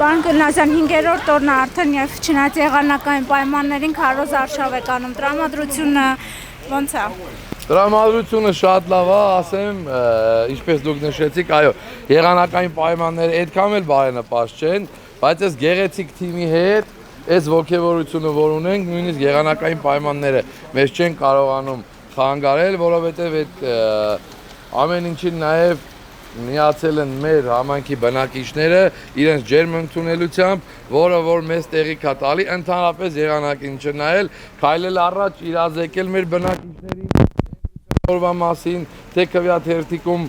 Պարոն Գլնազյան, 5-րդ օրն է արդեն եւ չնայած եղանակային պայմաններին քարոզ արշավ եք անում, տրամադրությունը ո՞նց է։ Տրամադրությունը շատ լավ է, ասեմ, ինչպես դուք նշեցիք, այո, եղանակային պայմանները այդքան էլ բարենպաստ չեն, բայց այս գեղեցիկ թիմի հետ այս ոգևորությունը, որ ունենք, նույնիսկ եղանակային պայմանները մեզ չեն կարողանում խանգարել, որովհետև այդ ամեն ինչին նաև միացել են մեր համայնքի բնակիչները իրենց ջերմ ընդունելությամբ, որը որ մեզ տեղիք է տալի ընդհանրապես եղանակին չնայել, քայլել առաջ, իրազեկել մեր բնակիչներին օրվա մասին, թե քվեաթերթիկում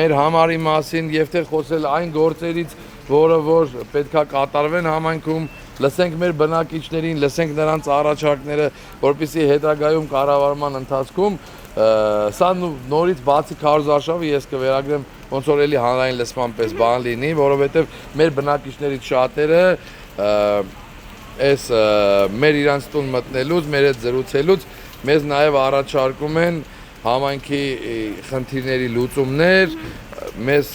մեր համարի մասին եւ թե խոսել այն գործերից, որը որ պետքա կատարվեն համայնքում, լսենք մեր բնակիչներին, լսենք նրանց առաջարկները, որպեսզի հետագայում կառավարման ընթացքում սա նորից բացի քարոզարշավը ես կվերագրեմ ոնց որ էլի հանրային լսման պես բան լինի, որովհետև մեր բնակիչներից շատերը այս մեր իրանց տուն մտնելուց, մեր հետ զրուցելուց մեզ նաև առաջարկում են համայնքի խնդիրների լուծումներ, մեզ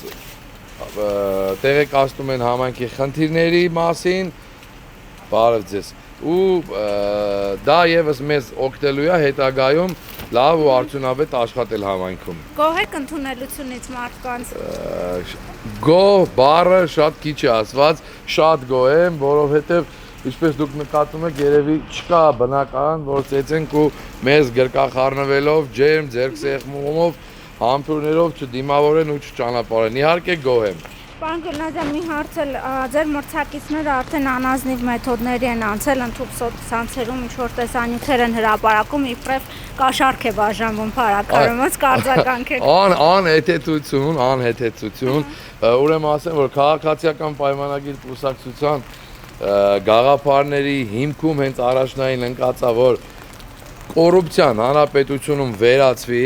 տեղեկացնում են համայնքի խնդիրների մասին, բարև ձեզ, ու դա եւս մեզ օգնելու է հետագայում լավ ու արդյունավետ աշխատել համայնքում։ Գոհ եք ընդունելությունից մարդկանց։ Գոհ բառը շատ քիչ է ասված, շատ գոհ եմ, որովհետև ինչպես դուք նկատում եք, երևի չկա բնական, որ ծեծենք ու մեզ գրկախառնվելով, ջերմ, ձեռք սեղմումով, համբուրներով չդիմավորեն ու չճանապարհեն։ Իհարկե գոհ եմ։ Պարոն Գլնազյան, մի հարց էլ, ձեր մրցակիցները արդեն անազնիվ մեթոդների են անցել ընդհանուր սոցցանցերում, ինչ որ տեսանյութեր են հրապարակում, իբրև կաշառք է բաժանվում փառաքարոմից, կարձականքեք։ Անհեթեթություն, ուրեմն ասեմ, որ քաղաքացիական պայմանագիր կուսակցության գաղափարների հիմքում հենց առաջնային ընկած է, որ կոռուպցիան հանրապետությունում վերացվի,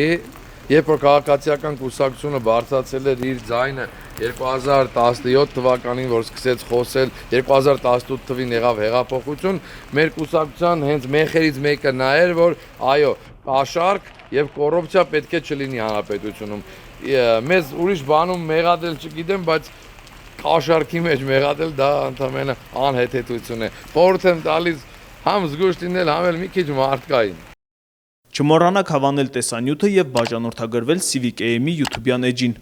երբ որ քաղաքացիական կուսակցությունը բարձրացել էր իր ձայնը 2017 թվականին, որ սկսեց խոսել, 2018 թվին եղավ հեղափոխություն, մեր կուսակցության հենց մեխերից մեկը նա էր, որ այո, կաշառք եւ կոռուպցիա պետք է չլինի հանրապետությունում։ Մեզ ուրիշ բանում մեղադրել չգիտեմ, բայց կաշառքի մեջ մեղադրել դա ընդամենը անհեթեթություն է։ Խորհուրդ եմ տալիս համ զգույշ լինել, համ էլ մի քիչ մարդկային։ Չմոռանաք հավանել տեսանյութը եւ բաժանորդագրվել Civic AM-ի YouTube-յան էջին։